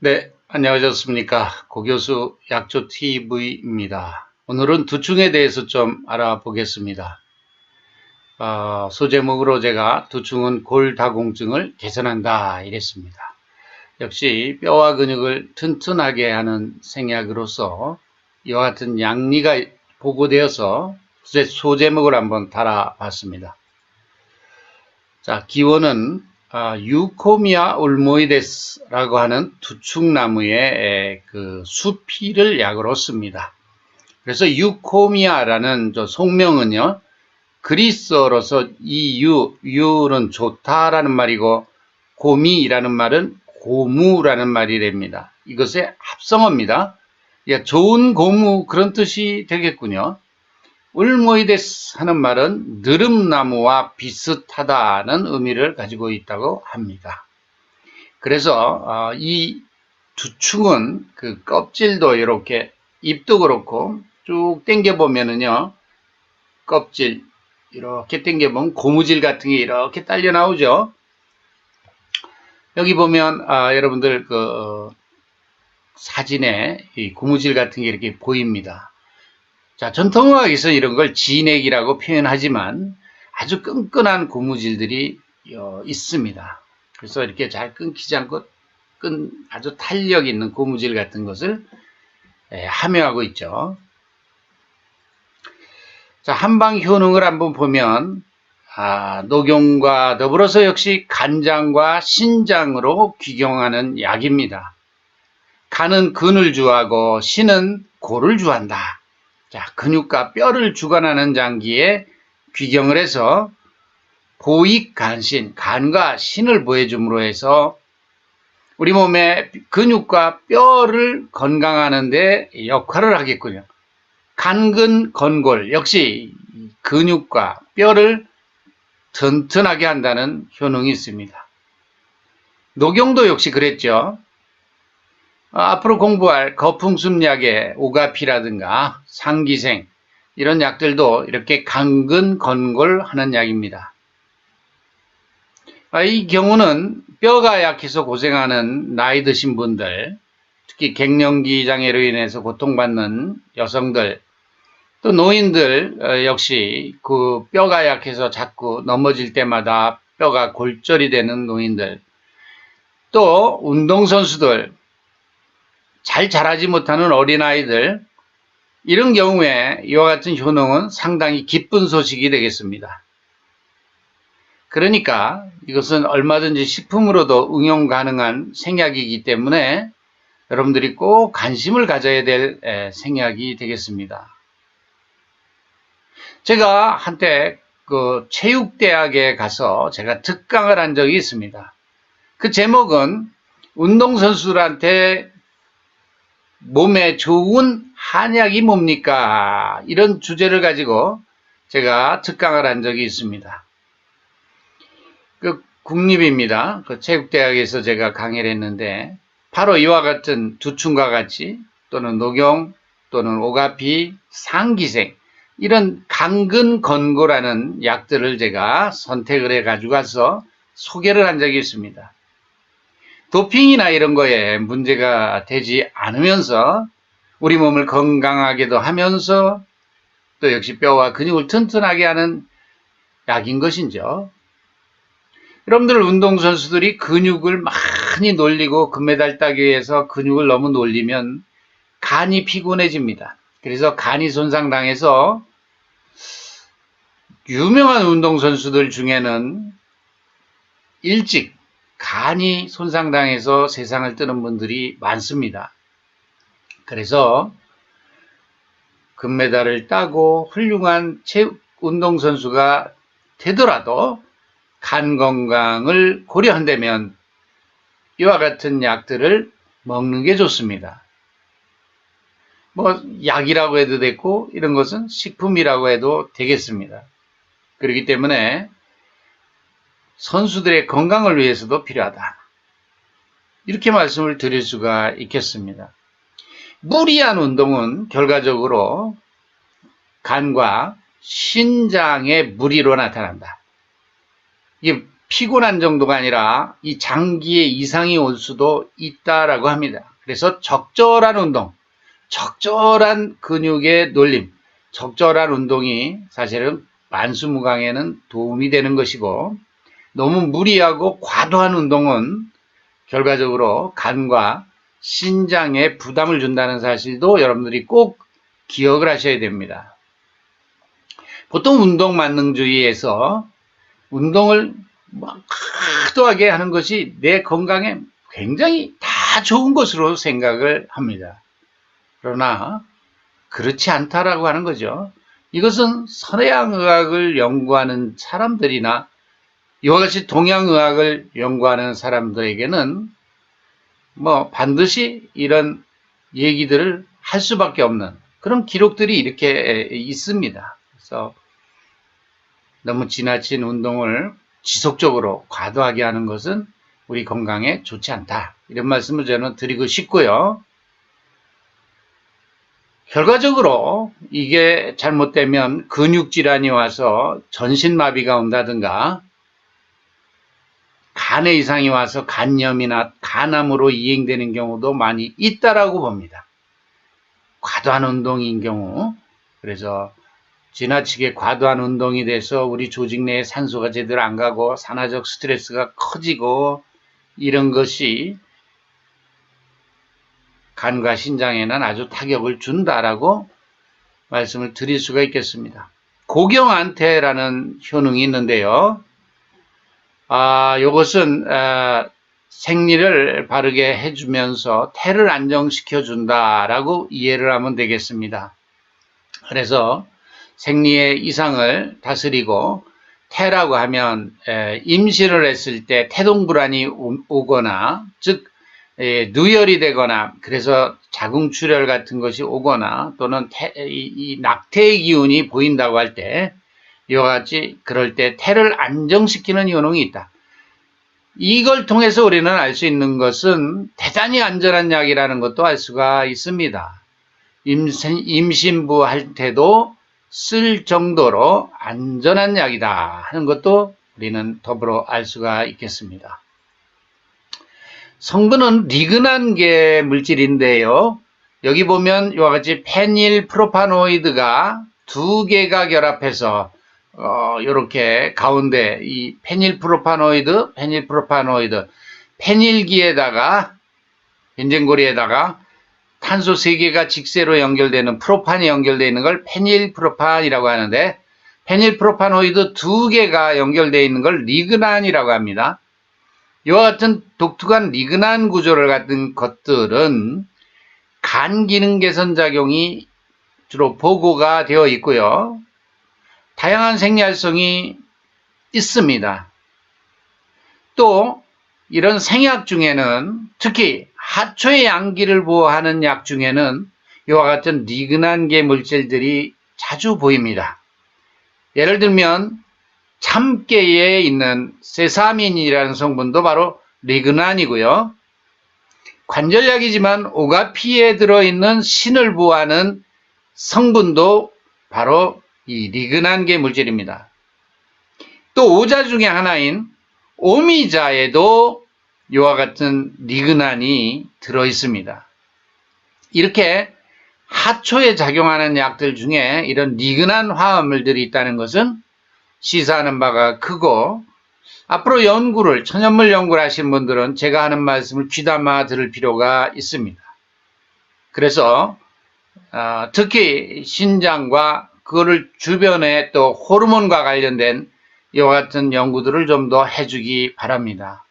네, 안녕하셨습니까? 고교수 약초TV입니다. 오늘은 두충에 대해서 좀 알아보겠습니다. 소제목으로 제가 두충은 골다공증을 개선한다 이랬습니다. 역시 뼈와 근육을 튼튼하게 하는 생약으로서 이와 같은 양리가 보고되어서 소제목을 한번 달아봤습니다. 자, 기원은 유코미아 울모이데스라고 하는 두충나무의 그 수피를 약으로 씁니다. 그래서 유코미아라는 속명은요, 그리스어로서 유는 좋다라는 말이고, 고미라는 말은 고무라는 말이 됩니다. 이것의 합성어입니다. 좋은 고무 그런 뜻이 되겠군요. 울모이데스 하는 말은 느릅나무와 비슷하다는 의미를 가지고 있다고 합니다. 그래서 이 두충은 그 껍질도 이렇게 잎도 그렇고 쭉 당겨 보면은요, 껍질 이렇게 당겨 보면 고무줄 같은 게 이렇게 딸려 나오죠. 여기 보면 여러분들 그 사진에 이 고무줄 같은 게 이렇게 보입니다. 자, 전통의학에서 이런 걸 진액이라고 표현하지만 아주 끈끈한 고무줄들이 있습니다. 그래서 이렇게 잘 끊기지 않고 아주 탄력 있는 고무줄 같은 것을 함유하고 있죠. 자, 한방 효능을 한번 보면 녹용과 더불어서 역시 간장과 신장으로 귀경하는 약입니다. 간은 근을 주하고 신은 고를 주한다. 자, 근육과 뼈를 주관하는 장기에 귀경을 해서 보익간신, 간과 신을 보여줌으로 해서 우리 몸의 근육과 뼈를 건강하는 데 역할을 하겠군요. 간근 건골 역시 근육과 뼈를 튼튼하게 한다는 효능이 있습니다. 녹용도 역시 그랬죠. 앞으로 공부할 거풍습약의 오가피라든가 상기생 이런 약들도 이렇게 강근 건골하는 약입니다. 이 경우는 뼈가 약해서 고생하는 나이 드신 분들, 특히 갱년기 장애로 인해서 고통받는 여성들, 또 노인들 역시 그 뼈가 약해서 자꾸 넘어질 때마다 뼈가 골절이 되는 노인들, 또 운동선수들, 잘 자라지 못하는 어린아이들, 이런 경우에 이와 같은 효능은 상당히 기쁜 소식이 되겠습니다. 그러니까 이것은 얼마든지 식품으로도 응용 가능한 생약이기 때문에 여러분들이 꼭 관심을 가져야 될 생약이 되겠습니다. 제가 한때 그 체육대학에 가서 제가 특강을 한 적이 있습니다. 그 제목은 운동선수들한테 몸에 좋은 한약이 뭡니까? 이런 주제를 가지고 제가 특강을 한 적이 있습니다. 그 국립입니다. 그 체육대학에서 제가 강의를 했는데 바로 이와 같은 두충과 같이 또는 녹용 또는 오가피, 상기생 이런 강근건고라는 약들을 제가 선택을 해 가지고 가서 소개를 한 적이 있습니다. 도핑이나 이런 거에 문제가 되지 않으면서 우리 몸을 건강하게도 하면서 또 역시 뼈와 근육을 튼튼하게 하는 약인 것이죠. 여러분들 운동선수들이 근육을 많이 놀리고 금메달 따기 위해서 근육을 너무 놀리면 간이 피곤해집니다. 그래서 간이 손상당해서 유명한 운동선수들 중에는 일찍 간이 손상당해서 세상을 뜨는 분들이 많습니다. 그래서 금메달을 따고 훌륭한 운동선수가 되더라도 간 건강을 고려한다면 이와 같은 약들을 먹는 게 좋습니다. 뭐 약이라고 해도 되고 이런 것은 식품이라고 해도 되겠습니다. 그렇기 때문에 선수들의 건강을 위해서도 필요하다. 이렇게 말씀을 드릴 수가 있겠습니다. 무리한 운동은 결과적으로 간과 신장의 무리로 나타난다. 이게 피곤한 정도가 아니라 이 장기에 이상이 올 수도 있다라고 합니다. 그래서 적절한 운동, 적절한 근육의 놀림, 적절한 운동이 사실은 만수무강에는 도움이 되는 것이고, 너무 무리하고 과도한 운동은 결과적으로 간과 신장에 부담을 준다는 사실도 여러분들이 꼭 기억을 하셔야 됩니다. 보통 운동 만능주의에서 운동을 과도하게 하는 것이 내 건강에 굉장히 다 좋은 것으로 생각을 합니다. 그러나 그렇지 않다라고 하는 거죠. 이것은 서양의학을 연구하는 사람들이나 이와 같이 동양의학을 연구하는 사람들에게는 반드시 이런 얘기들을 할 수밖에 없는 그런 기록들이 이렇게 있습니다. 그래서 너무 지나친 운동을 지속적으로 과도하게 하는 것은 우리 건강에 좋지 않다. 이런 말씀을 저는 드리고 싶고요. 결과적으로 이게 잘못되면 근육질환이 와서 전신마비가 온다든가 간에 이상이 와서 간염이나 간암으로 이행되는 경우도 많이 있다라고 봅니다. 과도한 운동인 경우. 그래서 지나치게 과도한 운동이 돼서 우리 조직 내에 산소가 제대로 안 가고 산화적 스트레스가 커지고 이런 것이 간과 신장에는 아주 타격을 준다라고 말씀을 드릴 수가 있겠습니다. 고경안태라는 효능이 있는데요. 이것은 생리를 바르게 해주면서 태를 안정시켜 준다라고 이해를 하면 되겠습니다. 그래서 생리의 이상을 다스리고, 태라고 하면 임신을 했을 때 태동불안이 오거나, 즉 누열이 되거나, 그래서 자궁출혈 같은 것이 오거나, 또는 이 낙태의 기운이 보인다고 할 때, 이와 같이 그럴 때 태를 안정시키는 효능이 있다. 이걸 통해서 우리는 알 수 있는 것은 대단히 안전한 약이라는 것도 알 수가 있습니다. 임신부 할 때도 쓸 정도로 안전한 약이다 하는 것도 우리는 더불어 알 수가 있겠습니다. 성분은 리그난계 물질인데요. 여기 보면 이와 같이 페닐프로파노이드가 두 개가 결합해서 이렇게 가운데 이 페닐프로파노이드, 페닐기에다가 벤젠고리에다가 탄소 3개가 직세로 연결되는 프로판이 연결되어 있는 걸 페닐프로판이라고 하는데, 페닐프로파노이드 2개가 연결되어 있는 걸 리그난이라고 합니다. 이와 같은 독특한 리그난 구조를 갖은 것들은 간 기능 개선 작용이 주로 보고가 되어 있고요. 다양한 생리활성이 있습니다. 또 이런 생약 중에는, 특히 하초의 양기를 보호하는 약 중에는 이와 같은 리그난계 물질들이 자주 보입니다. 예를 들면 참깨에 있는 세사민이라는 성분도 바로 리그난이고요. 관절약이지만 오가피에 들어있는 신을 보호하는 성분도 바로 이 리그난계 물질입니다. 또 오자 중에 하나인 오미자에도 이와 같은 리그난이 들어있습니다. 이렇게 하초에 작용하는 약들 중에 이런 리그난 화합물들이 있다는 것은 시사하는 바가 크고, 앞으로 천연물 연구를 하신 분들은 제가 하는 말씀을 귀담아 들을 필요가 있습니다. 그래서 특히 신장과 그거를 주변에 또 호르몬과 관련된 이와 같은 연구들을 좀 더 해주기 바랍니다.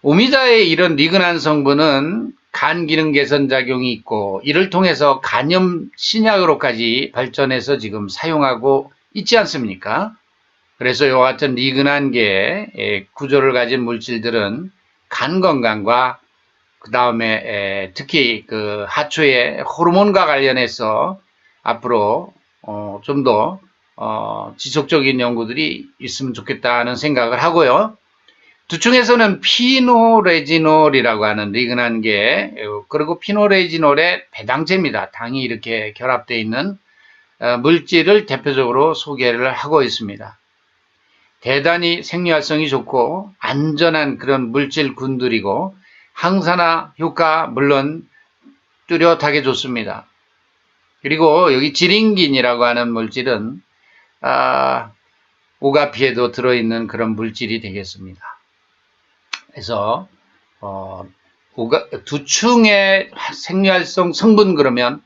오미자의 이런 리그난 성분은 간 기능 개선 작용이 있고, 이를 통해서 간염 신약으로까지 발전해서 지금 사용하고 있지 않습니까? 그래서 이와 같은 리그난계의 구조를 가진 물질들은 간 건강과 그 다음에 특히 그 하초의 호르몬과 관련해서 앞으로 좀 더 지속적인 연구들이 있으면 좋겠다는 생각을 하고요. 두충에서는 피노레지놀이라고 하는 리그난계, 그리고 피노레지놀의 배당제입니다. 당이 이렇게 결합되어 있는 물질을 대표적으로 소개를 하고 있습니다. 대단히 생리활성이 좋고 안전한 그런 물질군들이고 항산화 효과 물론 뚜렷하게 좋습니다. 그리고 여기 지링긴이라고 하는 물질은 오가피에도 들어있는 그런 물질이 되겠습니다. 그래서 두충의 생리활성 성분 그러면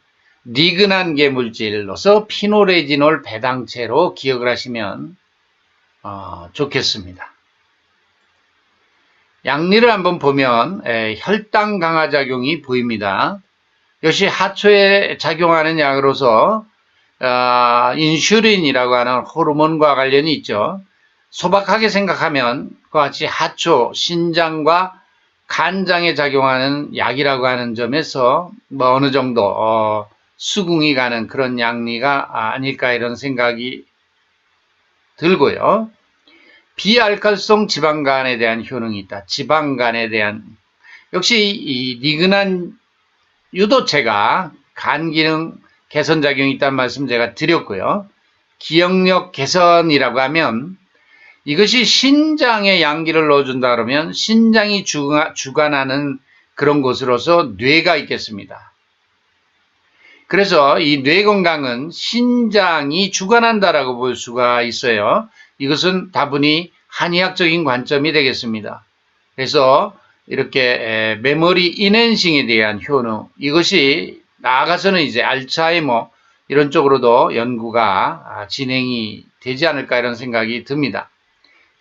니근한 계 물질로서 피노레지놀 배당체로 기억을 하시면 좋겠습니다. 양리를 한번 보면 혈당 강화 작용이 보입니다. 역시 하초에 작용하는 약으로서 인슐린이라고 하는 호르몬과 관련이 있죠. 소박하게 생각하면 그와 같이 하초, 신장과 간장에 작용하는 약이라고 하는 점에서 뭐 어느 정도 수긍이 가는 그런 양리가 아닐까 이런 생각이 들고요. 비알칼성 지방간에 대한 효능이 있다. 지방간에 대한 역시 이 니근한 유도체가 간 기능 개선 작용이 있다는 말씀 제가 드렸고요. 기억력 개선이라고 하면 이것이 신장에 양기를 넣어준다 그러면 신장이 주관하는 그런 곳으로서 뇌가 있겠습니다. 그래서 이 뇌 건강은 신장이 주관한다라고 볼 수가 있어요. 이것은 다분히 한의학적인 관점이 되겠습니다. 그래서 이렇게 메모리 인핸싱에 대한 효능, 이것이 나아가서는 이제 알츠하이머 이런 쪽으로도 연구가 진행이 되지 않을까 이런 생각이 듭니다.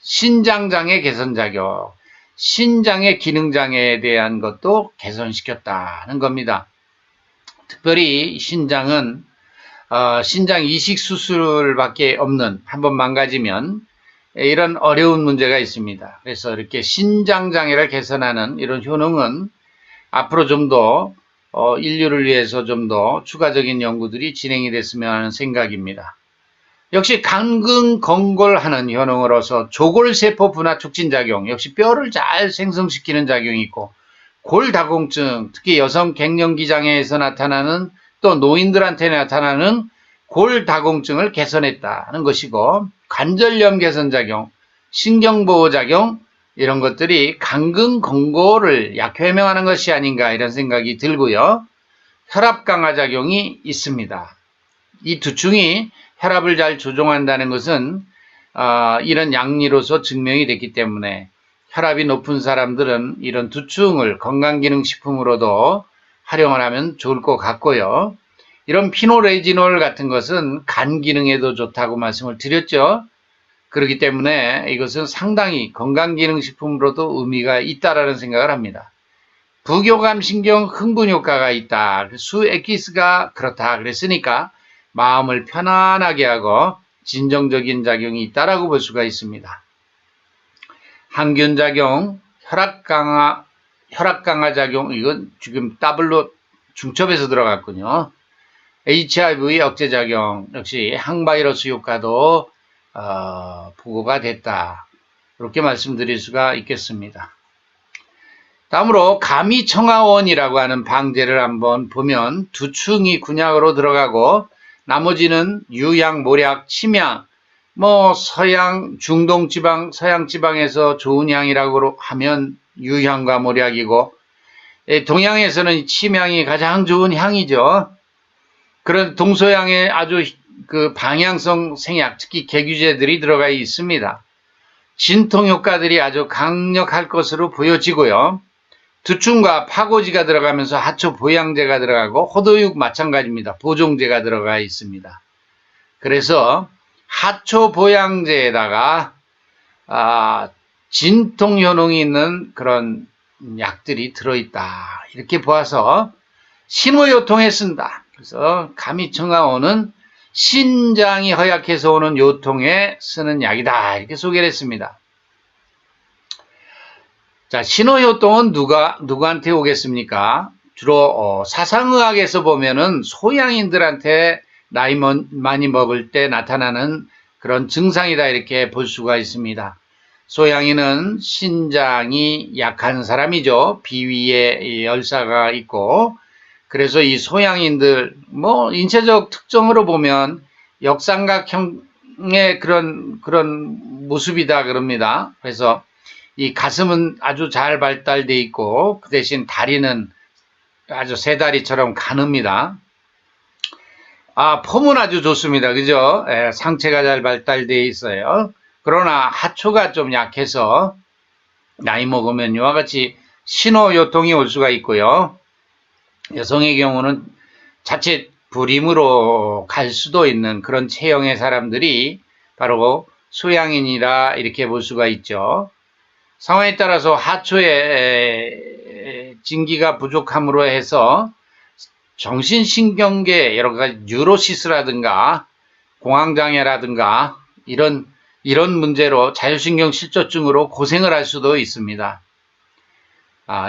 신장장애 개선작용, 신장의 기능장애에 대한 것도 개선시켰다는 겁니다. 특별히 신장은 신장 이식 수술밖에 없는, 한번 망가지면 이런 어려운 문제가 있습니다. 그래서 이렇게 신장장애를 개선하는 이런 효능은 앞으로 좀 더 인류를 위해서 좀 더 추가적인 연구들이 진행이 됐으면 하는 생각입니다. 역시 강근건골하는 효능으로서 조골세포 분화 촉진작용, 역시 뼈를 잘 생성시키는 작용이 있고 골다공증, 특히 여성 갱년기장애에서 나타나는 또 노인들한테 나타나는 골다공증을 개선했다는 것이고 관절염 개선작용, 신경보호작용 이런 것들이 강근건골을 약효해명하는 것이 아닌가 이런 생각이 들고요. 혈압 강화 작용이 있습니다. 이 두충이 혈압을 잘 조종한다는 것은 이런 양리로서 증명이 됐기 때문에 혈압이 높은 사람들은 이런 두충을 건강기능식품으로도 활용을 하면 좋을 것 같고요. 이런 피노레지놀 같은 것은 간 기능에도 좋다고 말씀을 드렸죠. 그렇기 때문에 이것은 상당히 건강기능식품으로도 의미가 있다라는 생각을 합니다. 부교감신경 흥분 효과가 있다. 수엑기스가 그렇다 그랬으니까 마음을 편안하게 하고 진정적인 작용이 있다라고 볼 수가 있습니다. 항균작용, 혈압강화 작용, 이건 지금 더블로 중첩해서 들어갔군요. HIV 억제작용, 역시 항바이러스 효과도 보고가 됐다. 이렇게 말씀드릴 수가 있겠습니다. 다음으로 가미청하원이라고 하는 방제를 한번 보면 두충이 군약으로 들어가고 나머지는 유향, 모략, 침향, 서양, 중동지방, 서양지방에서 좋은 향이라고 하면 유향과 모략이고 동양에서는 침향이 가장 좋은 향이죠. 그런 동서양에 아주 그 방향성 생약, 특히 개규제들이 들어가 있습니다. 진통 효과들이 아주 강력할 것으로 보여지고요. 두충과 파고지가 들어가면서 하초 보양제가 들어가고 호도육 마찬가지입니다. 보종제가 들어가 있습니다. 그래서 하초 보양제에다가 진통 효능이 있는 그런 약들이 들어있다. 이렇게 보아서 신호요통에 쓴다. 그래서 가미청하원은 신장이 허약해서 오는 요통에 쓰는 약이다. 이렇게 소개를 했습니다. 자, 신호요통은 누구한테 오겠습니까? 주로 사상의학에서 보면은 소양인들한테 나이 많이 먹을 때 나타나는 그런 증상이다 이렇게 볼 수가 있습니다. 소양인은 신장이 약한 사람이죠. 비위에 열사가 있고 그래서 이 소양인들 인체적 특征으로 보면 역삼각형 가슴의 그런 모습이다 그럽니다. 그래서 이 가슴은 아주 잘 발달돼 있고 그 대신 다리는 아주 새 다리처럼 가늡니다. 폼은 아주 좋습니다. 그죠? 상체가 잘 발달되어 있어요. 그러나 하초가 좀 약해서 나이 먹으면 이와 같이 신호요통이 올 수가 있고요. 여성의 경우는 자칫 불임으로 갈 수도 있는 그런 체형의 사람들이 바로 소양인이라 이렇게 볼 수가 있죠. 상황에 따라서 하초의 진기가 부족함으로 해서 정신신경계 여러 가지 뉴로시스라든가 공황장애라든가 이런 문제로 자율신경 실조증으로 고생을 할 수도 있습니다.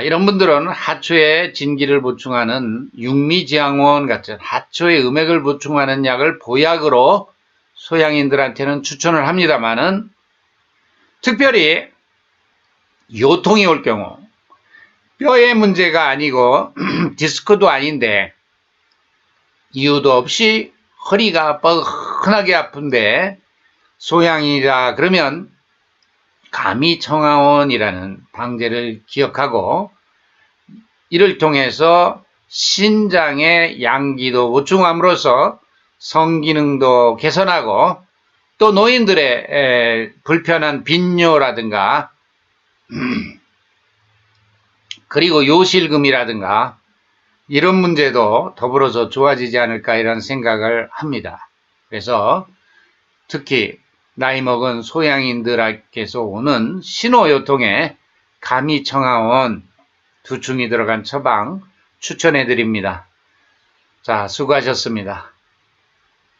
이런 분들은 하초에 진기를 보충하는 육미지향원 같은 하초의 음액을 보충하는 약을 보약으로 소양인들한테는 추천을 합니다만은 특별히 요통이 올 경우 뼈의 문제가 아니고 디스크도 아닌데 이유도 없이 허리가 뻐근하게 아픈데 소양이라 그러면 감이청하원이라는 방제를 기억하고 이를 통해서 신장의 양기도 보충함으로써 성기능도 개선하고 또 노인들의 불편한 빈뇨라든가 그리고 요실금이라든가 이런 문제도 더불어서 좋아지지 않을까 이런 생각을 합니다. 그래서 특히 나이 먹은 소양인들께서 오는 신호요통에 감이청하원 두충이 들어간 처방 추천해 드립니다. 자, 수고하셨습니다.